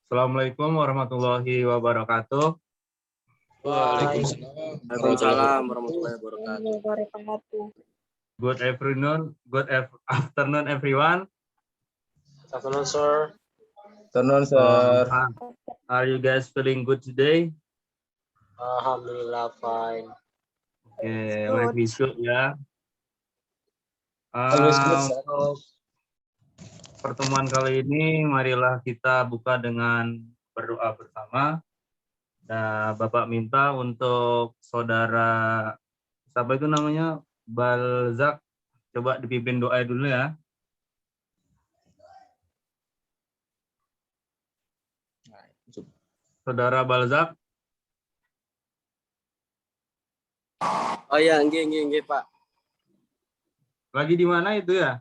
Assalamualaikum warahmatullahi wabarakatuh. Waalaikumsalam warahmatullahi wabarakatuh. Good afternoon, everyone. Afternoon, sir. Afternoon, sir. Are you guys feeling good today? Alhamdulillah, fine. Okay, life is good ya. Always good, sir. Untuk pertemuan kali ini, marilah kita buka dengan berdoa bersama. Nah, Bapak minta untuk saudara, siapa itu namanya? Balzak, coba dipimpin doa dulu ya. Saudara Balzak. Oh ya, nggih, Pak. Lagi di mana itu ya?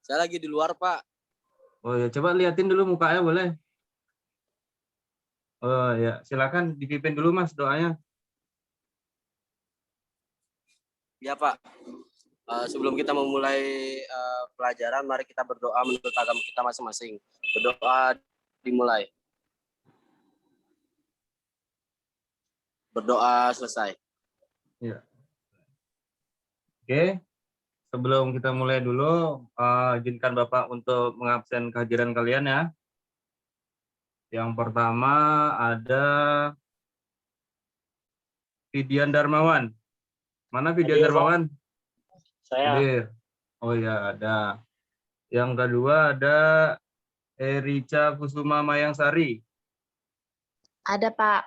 Saya lagi di luar, Pak. Oh ya, coba liatin dulu mukanya boleh? Oh ya, silakan dipimpin dulu Mas doanya. Ya, Pak. Sebelum kita memulai pelajaran, mari kita berdoa menurut agama kita masing-masing. Berdoa dimulai. Berdoa selesai. Ya. Oke. Sebelum kita mulai dulu, izinkan Bapak untuk mengabsen kehadiran kalian ya. Yang pertama ada Fidian Darmawan. Mana Fidian Darmawan? Saya. Hadir. Oh ya, ada. Yang kedua ada Erica Kusuma Mayangsari. Ada, Pak.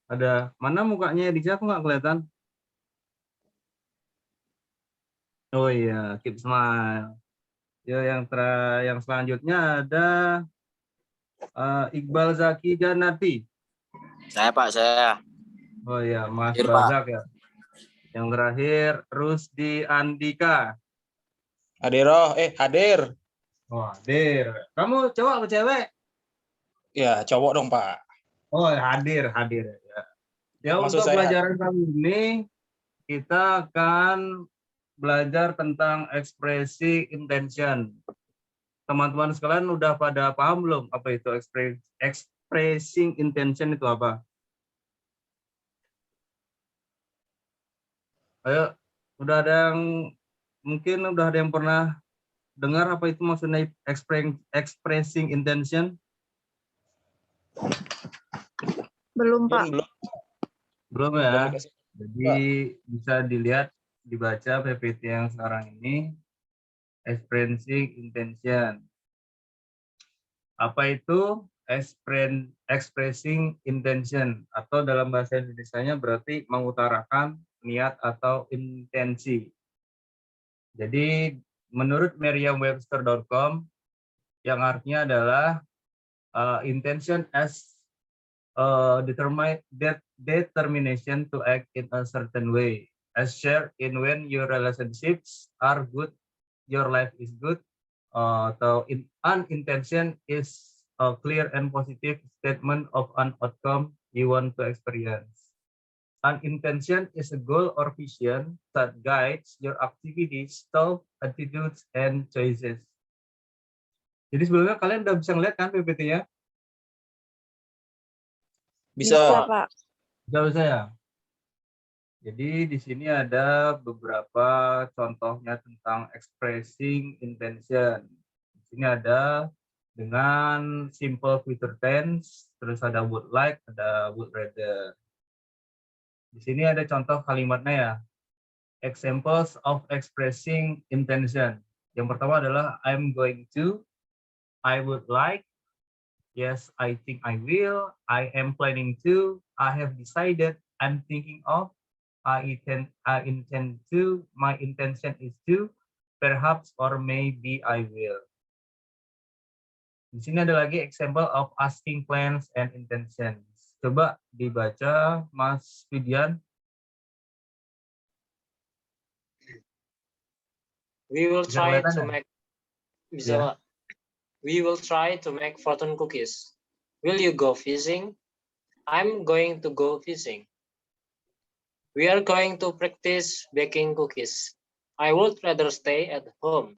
Ada. Mana mukanya Erica? Aku nggak kelihatan. Oh iya, keep smile. Ya, yang selanjutnya ada Iqbal Zaki Janati. Saya, Pak, saya. Oh iya, Mas Hadir, Bazak ya. Yang terakhir Rusdi Andika. Hadir. Oh, hadir. Kamu cowok atau cewek? Ya, cowok dong, Pak. Oh, hadir ya. Ya, Maksud untuk saya pelajaran kali ini kita akan belajar tentang ekspresi intention. Teman-teman sekalian udah pada paham belum apa itu expressing intention itu apa? Ayo, udah ada yang pernah dengar apa itu maksudnya expressing intention? Belum, Pak. Belum ya. Belum. Jadi bisa dilihat, dibaca PPT yang sekarang ini, expressing intention. Apa itu expressing intention? Atau dalam bahasa Indonesianya berarti mengutarakan niat atau intensi. Jadi menurut Merriam-Webster.com yang artinya adalah intention as determination to act in a certain way, as shared in when your relationships are good, your life is good. Atau an intention is a clear and positive statement of an outcome you want to experience. An intention is a goal or vision that guides your activities, thoughts, attitudes, and choices. Jadi sebelumnya kalian udah bisa ngeliat kan PPT-nya? Bisa. Pak. Bisa ya. Jadi di sini ada beberapa contohnya tentang expressing intention. Di sini ada dengan simple future tense, terus ada would like, ada would rather. Di sini ada contoh kalimatnya ya. Examples of expressing intention. Yang pertama adalah I'm going to, I would like, yes, I think I will, I am planning to, I have decided, I'm thinking of, I intend to, my intention is to, perhaps or maybe I will. Di sini ada lagi example of asking plans and intentions. Coba dibaca Mas Fidian. We will try to ya? make. Yeah. We will try to make fortune cookies. Will you go fishing? I'm going to go fishing. We are going to practice baking cookies. I would rather stay at home.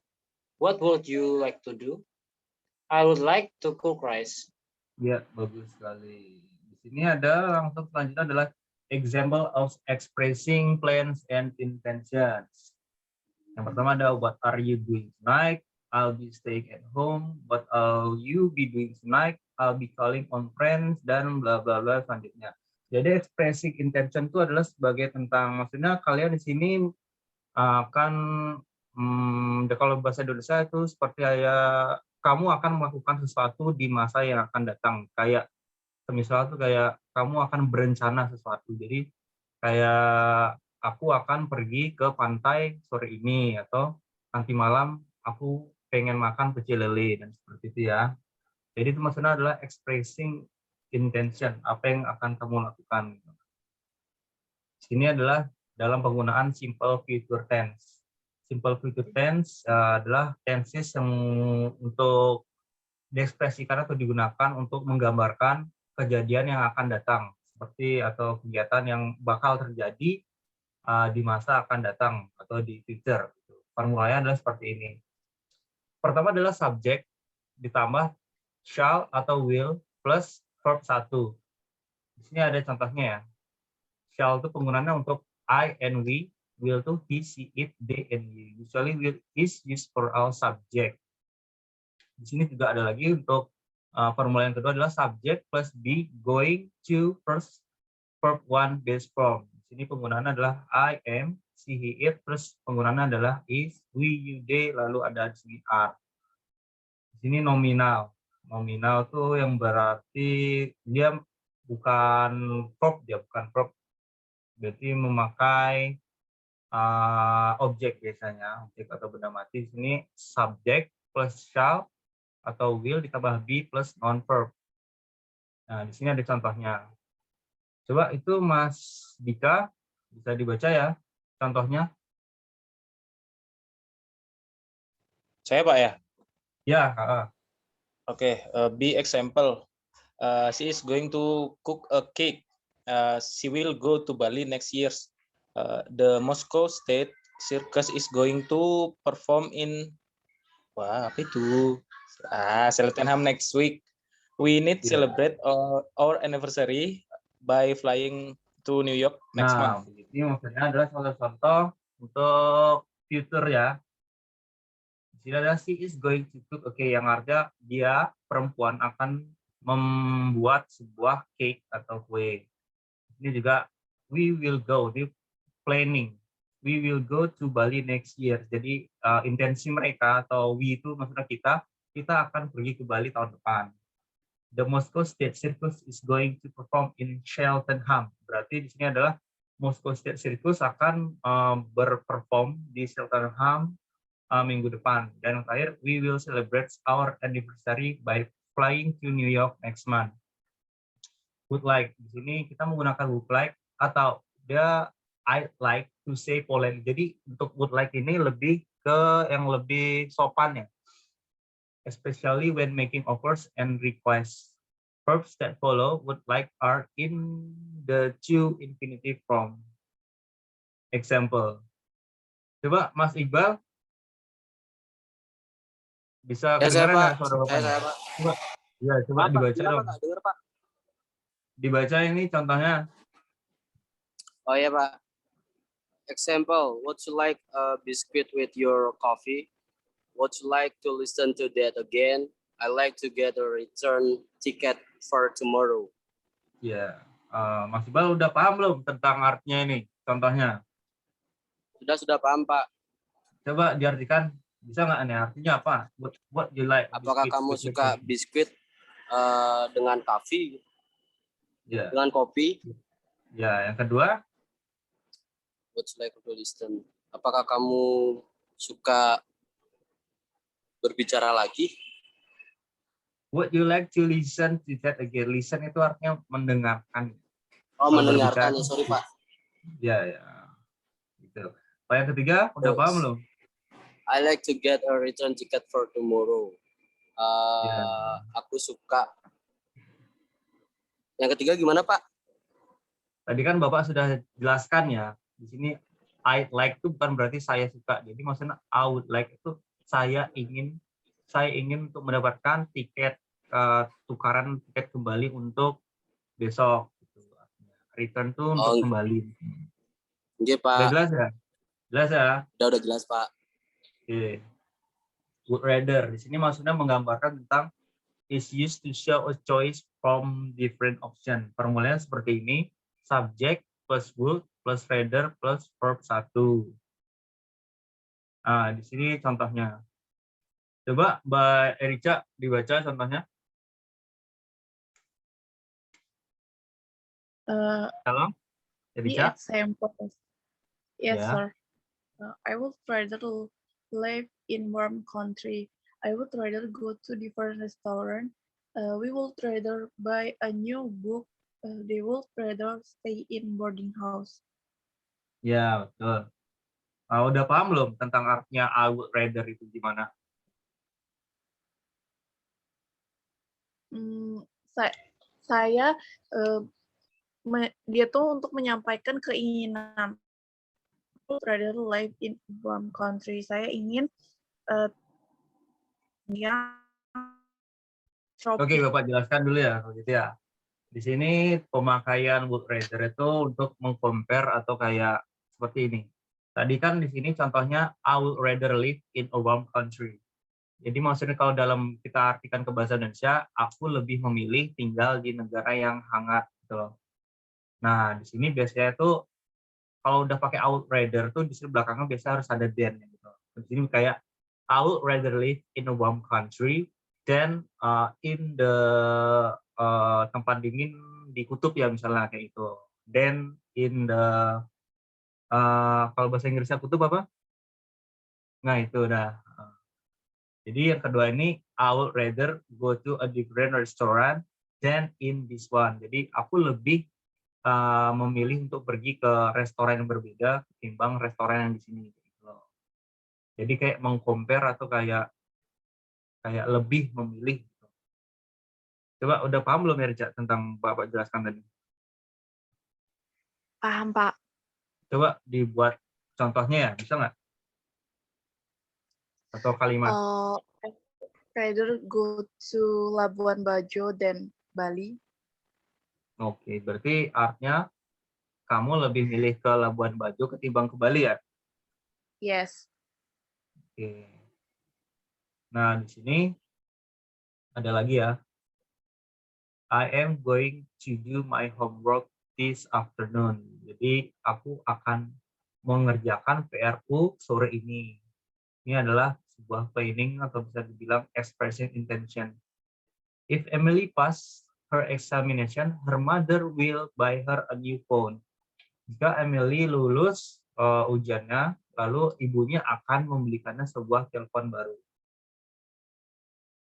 What would you like to do? I would like to cook rice. Ya, bagus sekali. Di sini ada langsung selanjutnya adalah example of expressing plans and intentions. Yang pertama ada what are you doing tonight? I'll be staying at home. What will you be doing tonight? I'll be calling on friends dan bla bla bla selanjutnya. Jadi expressing intention itu adalah sebagai tentang maksudnya kalian di sini akan kalau bahasa Indonesia itu seperti kayak kamu akan melakukan sesuatu di masa yang akan datang. Kayak misal tuh kayak kamu akan berencana sesuatu. Jadi kayak aku akan pergi ke pantai sore ini atau nanti malam aku pengen makan pecel lele dan seperti itu ya. Jadi itu maksudnya adalah expressing intention, apa yang akan kamu lakukan. Sini adalah dalam penggunaan simple future tense. Simple future tense adalah tenses yang untuk diekspresikan atau digunakan untuk menggambarkan kejadian yang akan datang seperti atau kegiatan yang bakal terjadi di masa akan datang atau di future. Formulanya adalah seperti ini. Pertama adalah subjek ditambah shall atau will plus verb 1. Di sini ada contohnya ya. Shall itu penggunaannya untuk I and we, will itu he, she, it, they, and you. Usually will is used for all subject. Di sini juga ada lagi untuk formula yang kedua adalah subject plus be, going, to, first, verb 1 base form. Di sini penggunaannya adalah I am, she, he, it, plus penggunaannya adalah is, we, you, they, lalu ada di sini are. Di sini nominal. Nominal tuh yang berarti dia bukan verb, berarti memakai objek biasanya, objek atau benda mati. Di sini subject plus shall atau will ditambah be plus non-verb. Nah, di sini ada contohnya. Coba itu Mas Dika, bisa dibaca ya contohnya? Saya Pak ya. Ya, Oke, be example. She is going to cook a cake. She will go to Bali next year. The Moscow State Circus is going to perform in apa itu? Cheltenham next week. We need Yeah. celebrate our anniversary by flying to New York next month. Ini maksudnya adalah contoh-contoh untuk future ya. Di sini adalah she is going to cook, yang artinya dia perempuan akan membuat sebuah cake atau kue. Ini juga we will go, di planning. We will go to Bali next year. Jadi intensi mereka atau we itu maksudnya kita akan pergi ke Bali tahun depan. The Moscow State Circus is going to perform in Cheltenham. Berarti di sini adalah Moscow State Circus akan berperform di Cheltenham minggu depan. Dan yang terakhir, we will celebrate our anniversary by flying to New York next month. Would like, di sini kita menggunakan would like atau I like to say Poland. Jadi untuk would like ini lebih ke yang lebih sopan ya. Especially when making offers and requests. Verbs that follow would like are in the to infinitive form. Example. Coba Mas Iqbal bisa kedengaran nggak suara Bapak? Saya Pak. Coba dibaca dong. Nggak dengar Pak? Dibaca ini contohnya. Oh ya Pak. Example, would you like a biscuit with your coffee? Would you like to listen to that again? I like to get a return ticket for tomorrow. Ya, Mas Iqbal udah paham belum tentang artinya ini? Contohnya. Sudah paham Pak. Coba diartikan, bisa nggak nih artinya apa? What you like? Apakah kamu suka biskuit dengan kopi? Ya. Dengan kopi? Ya, yang kedua. Would you like to listen? Apakah kamu suka berbicara lagi? Would you like to listen to that again? Listen itu artinya mendengarkan. Oh, mendengarkan. Sorry Pak. Ya. Gitu. Yang ketiga, udah paham belum? I like to get a return ticket for tomorrow. Aku suka. Yang ketiga gimana Pak? Tadi kan Bapak sudah jelaskan ya. Di sini I like itu bukan berarti saya suka. Jadi maksudnya I would like itu saya ingin untuk mendapatkan tiket tukaran tiket kembali untuk besok. Gitu. Return tuh untuk Oh, kembali. oke Udah Pak. jelas ya? Jelas ya? Udah jelas Pak. Oke. Would rather. Di sini maksudnya menggambarkan tentang is used to show a choice from different option. Formulanya seperti ini. Subject plus would plus rather plus verb 1. Nah, di sini contohnya. Coba Mbak Erica dibaca contohnya. Halo, The Erica? examples. Yes, Ya. sir. I would rather live in warm country. I would rather go to different restaurant. We would rather buy a new book. They would rather stay in boarding house. Ya, betul. Udah paham belum tentang artinya I would rather itu gimana? Saya dia tuh untuk menyampaikan keinginan. I would rather live in warm country. Saya ingin yang Oke, tropis. Bapak jelaskan dulu ya, kalau gitu ya. Di sini pemakaian would rather itu untuk meng-compare atau kayak seperti ini. Tadi kan di sini contohnya I would rather live in a warm country. Jadi maksudnya kalau dalam kita artikan ke bahasa Indonesia, aku lebih memilih tinggal di negara yang hangat gitu loh. Nah, di sini biasanya tuh kalau udah pakai I would rather tuh di sini belakangnya biasa harus ada than gitu. Di sini kayak I would rather live in a warm country than in the tempat dingin di kutub ya misalnya kayak itu. Then in the kalau bahasa Inggrisnya kutub apa? Nah itu udah. Jadi yang kedua ini I would rather go to a different restaurant than in this one. Jadi aku lebih memilih untuk pergi ke restoran yang berbeda ketimbang restoran yang di sini. Gitu loh. Jadi kayak meng-compare atau kayak lebih memilih. Gitu. Coba udah paham belum ya Rica tentang Bapak jelaskan tadi? Paham, Pak. Coba dibuat contohnya ya, bisa nggak? Atau kalimat? Rather go to Labuan Bajo than Bali. Oke, berarti artinya kamu lebih milih ke Labuan Bajo ketimbang ke Bali ya? Yes. Oke. Nah, di sini ada lagi ya. I am going to do my homework this afternoon. Jadi, aku akan mengerjakan PR-ku sore ini. Ini adalah sebuah planning atau bisa dibilang expressing intention. If Emily pass her examination, her mother will buy her a new phone. Jika Emily lulus ujiannya, lalu ibunya akan membelikannya sebuah telepon baru.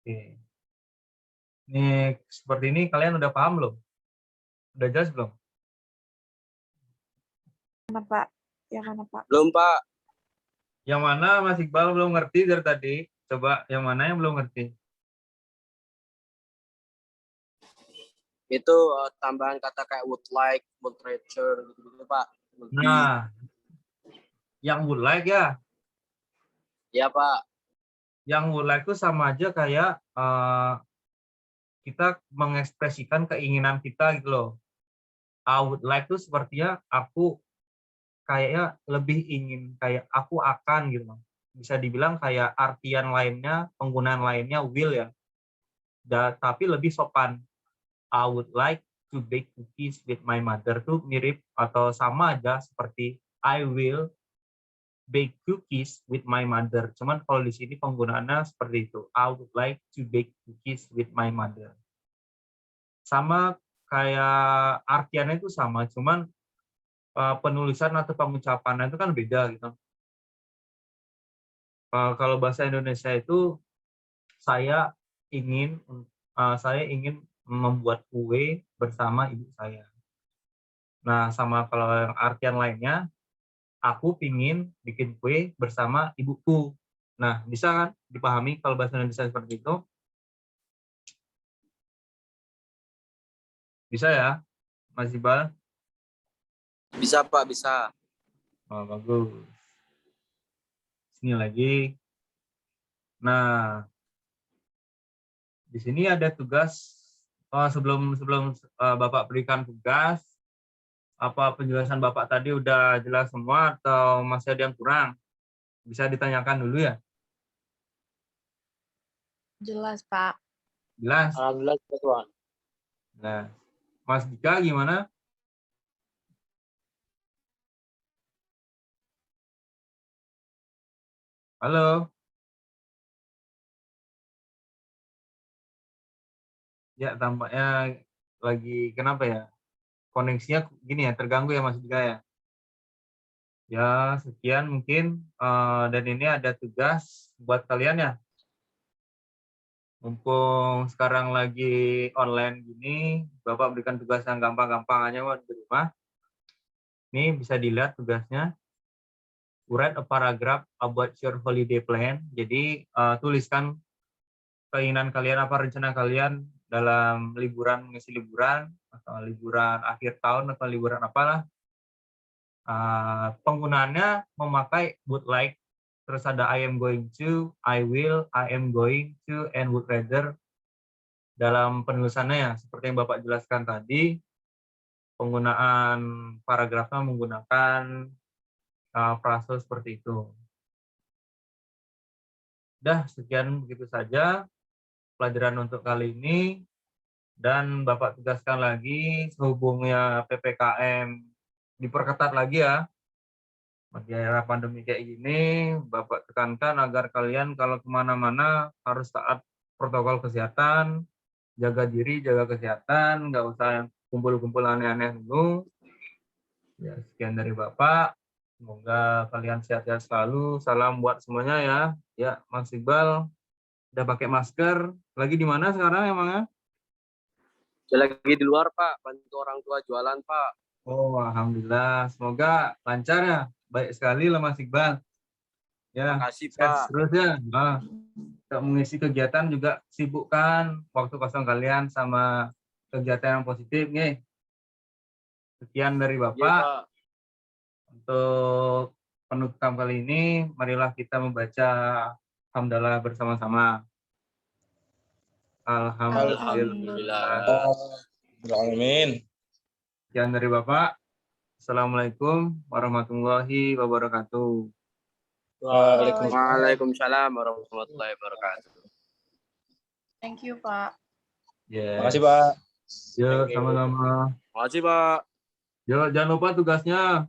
Oke. Ini seperti ini kalian udah paham belum? Udah jelas belum? Mana, Pak? Yang mana, Pak? Belum Pak. Yang mana Mas Iqbal belum ngerti dari tadi? Coba yang mana yang belum ngerti? Itu tambahan kata kayak would like, would rather gitu Pak. Would be. Nah, yang would like ya. Ya Pak. Yang would like itu sama aja kayak kita mengekspresikan keinginan kita gitu loh. I would like itu sepertinya aku kayaknya lebih ingin, kayak aku akan gitu loh. Bisa dibilang kayak artian lainnya, penggunaan lainnya will ya. Tapi lebih sopan. I would like to bake cookies with my mother tuh mirip atau sama aja seperti I will bake cookies with my mother. Cuman kalau di sini penggunaannya seperti itu. I would like to bake cookies with my mother. Sama kayak artiannya itu sama, cuman penulisan atau pengucapannya itu kan beda gitu. Kalau bahasa Indonesia itu saya ingin membuat kue bersama ibu saya. Nah, sama kalau yang artian lainnya, aku pingin bikin kue bersama ibuku. Nah, bisa kan dipahami kalau bahasa Indonesia seperti itu? Bisa ya, Mas Iqbal? Bisa Pak, bisa. Oh, bagus. Sini lagi. Nah, Di sini ada tugas. Sebelum Bapak berikan tugas, apa penjelasan Bapak tadi udah jelas semua atau masih ada yang kurang? Bisa ditanyakan dulu ya. Jelas, Pak. Jelas. Alhamdulillah, Tuan. Nah, Mas Dika gimana? Halo. Ya, tampaknya lagi kenapa ya? Koneksinya gini ya, terganggu ya Mas Dika ya. Ya, sekian mungkin. Dan ini ada tugas buat kalian ya. Mumpung sekarang lagi online gini, Bapak berikan tugas yang gampang-gampang aja buat di rumah. Ini bisa dilihat tugasnya. Write a paragraph about your holiday plan. Jadi tuliskan keinginan kalian, apa rencana kalian dalam liburan, mengisi liburan, atau liburan akhir tahun, atau liburan apalah. Penggunaannya memakai would like, terus ada I am going to, I will, I am going to, and would rather. Dalam penulisannya ya, seperti yang Bapak jelaskan tadi, penggunaan paragrafnya menggunakan frase seperti itu. Udah, sekian begitu saja pelajaran untuk kali ini. Dan Bapak tegaskan lagi, sehubungnya PPKM diperketat lagi ya. Di era pandemi kayak gini, Bapak tekankan agar kalian kalau kemana-mana harus taat protokol kesehatan, jaga diri, jaga kesehatan, nggak usah kumpul-kumpul aneh-aneh dulu. Ya, sekian dari Bapak. Semoga kalian sehat-sehat selalu. Salam buat semuanya ya. Ya, Mas Iqbal udah pakai masker. Lagi di mana sekarang emangnya? Saya lagi di luar, Pak. Bantu orang tua jualan, Pak. Oh, alhamdulillah. Semoga lancar ya. Baik sekali lah Mas Iqbal. Ya, Makasih, sehat Pak. terus ya. Untuk mengisi kegiatan juga sibukkan waktu kosong kalian sama kegiatan yang positif nih. Sekian dari Iya, Bapak. Pak. Untuk penutupan kali ini, marilah kita membaca hamdalah bersama-sama. Alhamdulillah. Amin. Sekian dari Bapak. Assalamualaikum warahmatullahi wabarakatuh. Waalaikumsalam warahmatullahi wabarakatuh. Thank you, Pak. Yes. Makasih, Pak. Yuk, Thank you. sama-sama. Makasih, Pak. Yuk, jangan lupa tugasnya.